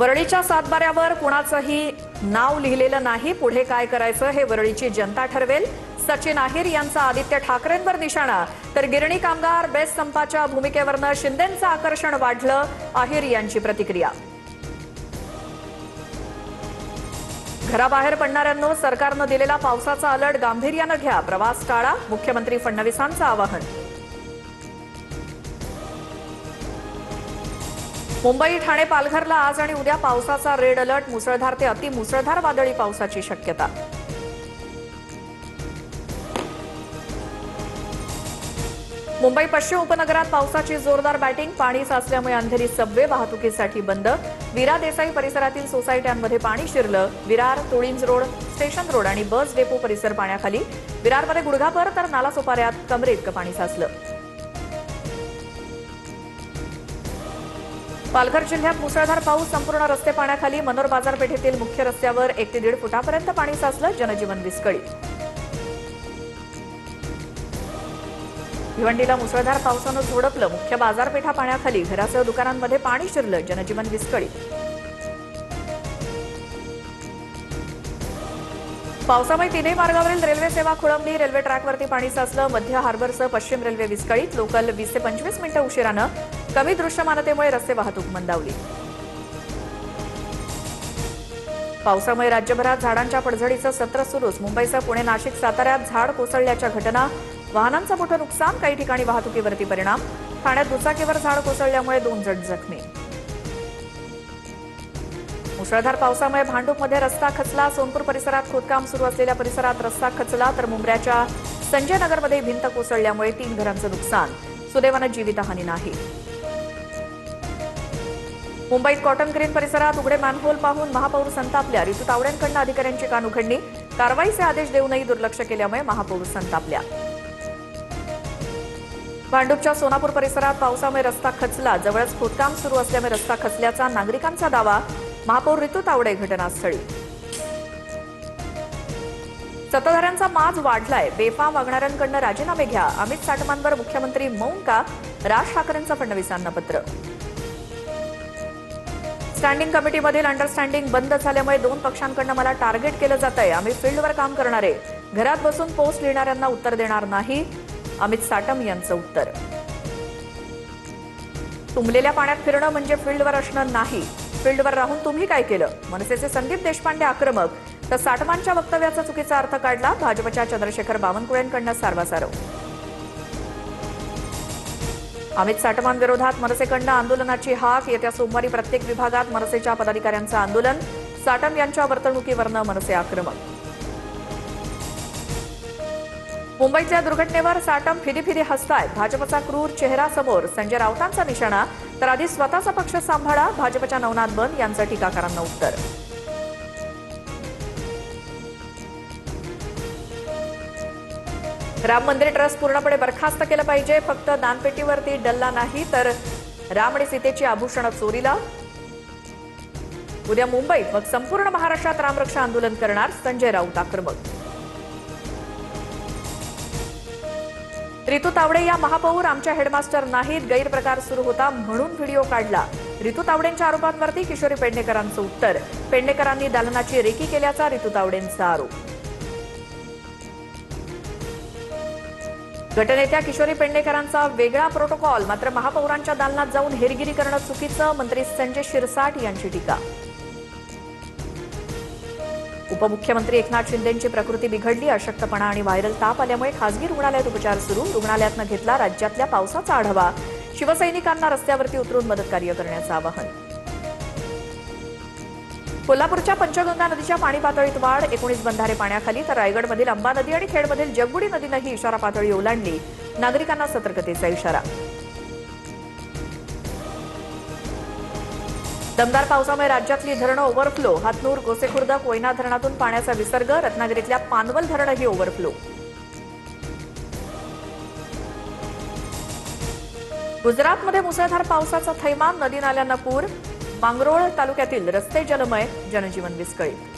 वरळीच्या सातबाऱ्यावर कुणाचंही नाव लिहिलेलं नाही. पुढे काय करायचं हे वरळीची जनता ठरवेल. सचिन अहिर यांचा आदित्य ठाकरेंवर निशाणा, तर गिरणी कामगार बेस्ट संपाच्या भूमिकेवरनं शिंदेंचं आकर्षण वाढलं. अहिर यांची प्रतिक्रिया. घराबाहेर पडणाऱ्यांनो, सरकारनं दिलेला पावसाचा अलर्ट गांभीर्यानं घ्या. प्रवास टाळा, मुख्यमंत्री फडणवीसांचं आवाहन. मुंबई, ठाणे, पालघरला आज आणि उद्या पावसाचा रेड अलर्ट. मुसळधार ते अतिमुसळधार वादळी पावसाची शक्यता. मुंबई पश्चिम उपनगरात पावसाची जोरदार बॅटिंग. पाणी साचल्यामुळे अंधेरी सबवे वाहतुकीसाठी बंद. विरा देसाई परिसरातील सोसायट्यांमध्ये पाणी शिरलं. Virar, Tulinj road, station road आणि बस डेपो परिसर पाण्याखाली. विरारमध्ये गुडघाभर तर नालासोपाऱ्यात कमरेइतकं पाणी साचलं. पालघर जिल्ह्यात मुसळधार पाऊस. संपूर्ण रस्ते पाण्याखाली. मनोर बाजारपेठेतील मुख्य रस्त्यावर 1 ते 1.5 फुटापर्यंत पाणी साचलं. जनजीवन विस्कळीत. भिवंडीला मुसळधार पावसानं झोडपलं. मुख्य बाजारपेठा पाण्याखाली. घरासह दुकानांमध्ये पाणी शिरलं. जनजीवन विस्कळीत. पावसामुळे तिन्ही मार्गावरील रेल्वे सेवा खोळंबली. रेल्वे ट्रॅकवरती पाणी साचलं. मध्य हार्बरसह पश्चिम रेल्वे विस्कळीत. लोकल 20 ते 25 मिनिटं उशिरानं. कमी दृश्यमानतेमुळे रस्ते वाहतूक मंदावली. पावसामुळे राज्यभरात झाडांच्या पडझडीचं सत्र सुरूच. मुंबईसह पुणे, नाशिक, साताऱ्यात झाड कोसळल्याच्या घटना. वाहनांचं मोठं नुकसान. काही ठिकाणी वाहतुकीवरती परिणाम. ठाण्यात दुचाकीवर झाड कोसळल्यामुळे 2 जण जखमी. मुसळधार पावसामुळे भांडूपमध्ये रस्ता खचला. सोनपूर परिसरात खोदकाम सुरू असलेल्या परिसरात रस्ता खचला. तर मुंब्र्याच्या संजय नगरमध्ये भिंत कोसळल्यामुळे 3 घरांचं नुकसान. सुदैवानं जीवितहानी नाही. मुंबईत कॉटन ग्रीन परिसरात उघडे मॅनहोल पाहून महापौर संतापल्या. ऋतू तावडेंकडून अधिकाऱ्यांची कानउघडणी. कारवाईचे आदेश देऊनही दुर्लक्ष केल्यामुळे महापौर संतापल्या. भांडूपच्या सोनापूर परिसरात पावसामुळे रस्ता खचला. जवळच खोदकाम सुरू असल्यामुळे रस्ता खचल्याचा नागरिकांचा दावा. महापौर ऋतू तावडे घटनास्थळी. सत्ताधाऱ्यांचा माज वाढलाय. बेफाम वागणाऱ्यांकडून राजीनामे घ्या. अमित साटमांवर मुख्यमंत्री मौन का? राज ठाकरेंचं फडणवीसांना पत्र. स्टँडिंग कमिटीमधील अंडरस्टँडिंग बंद झाल्यामुळे 2 पक्षांकडून मला टार्गेट केलं जातंय. आम्ही फील्डवर काम करणार आहे. घरात बसून पोस्ट लिहिणाऱ्यांना उत्तर देणार नाही. अमित साटम यांचं उत्तर. तुंबलेल्या पाण्यात फिरणं म्हणजे फील्डवर असणं नाही. फील्डवर राहून तुम्ही काय केलं? मनसेचे संदीप देशपांडे आक्रमक. तर साटमांच्या वक्तव्याचा चुकीचा अर्थ काढला. भाजपच्या चंद्रशेखर बावनकुळेंकडून सारवासारव. अमित साटमांविरोधात मनसेकडून आंदोलनाची हाक. येत्या सोमवारी प्रत्येक विभागात मनसेच्या पदाधिकाऱ्यांचं आंदोलन. साटम यांच्या वर्तणुकीवरनं मनसे आक्रमक. मुंबईतल्या दुर्घटनेवर साटम फिदी हसतायत. भाजपचा क्रूर चेहरा समोर. संजय राऊतांचा निशाणा. तर आधी स्वतःचा पक्ष सांभाळा. भाजपच्या नवनाथ बन यांचं टीकाकारांना उत्तर. राम मंदिर ट्रस्ट पूर्णपणे बरखास्त केलं पाहिजे. फक्त दानपेटीवरती डल्ला नाही तर राम आणि सीतेची आभूषणं चोरीला. उद्या मुंबईत मग संपूर्ण महाराष्ट्रात रामरक्षा आंदोलन करणार. संजय राऊत आक्रमक. ऋतू तावडे या महापौर आमच्या हेडमास्टर नाहीत. गैरप्रकार सुरू होता म्हणून व्हिडिओ काढला. ऋतू तावडेंच्या आरोपांवरती किशोरी पेडणेकरांचं उत्तर. पेडणेकरांनी दालनाची रेकी केल्याचा ऋतू तावडेंचा आरोप. गटनेत्या किशोरी पेडणेकरांचा वेगळा प्रोटोकॉल. मात्र महापौरांच्या दालनात जाऊन हेरगिरी करणं चुकीचं. मंत्री संजय शिरसाट यांची टीका. उपमुख्यमंत्री एकनाथ शिंदेंची प्रकृती बिघडली. अशक्तपणा आणि व्हायरल ताप आल्यामुळे खासगी रुग्णालयात उपचार सुरू. रुग्णालयातनं घेतला राज्यातल्या पावसाचा आढावा. शिवसैनिकांना रस्त्यावरती उतरून मदतकार्य करण्याचं आवाहन. कोल्हापूरच्या पंचगंगा नदीच्या पाणी पातळीत वाढ. 19 बंधारे पाण्याखाली. तर रायगडमधील अंबा नदी आणि खेडमधील जगबुडी नदीनंही इशारा पातळी ओलांडली. नागरिकांना सतर्कतेचा इशारा. दमदार पावसामुळे राज्यातली धरणं ओव्हरफ्लो. हातनूर, गोसेखुर्द, कोयना धरणातून पाण्याचा विसर्ग. रत्नागिरीतल्या पानवल धरणही ओव्हरफ्लो. गुजरातमध्ये मुसळधार पावसाचा थैमान. नदी नाल्यांना पूर. मांगरोळ तालुक्यातील रस्ते जलमय. जनजीवन विस्कळीत.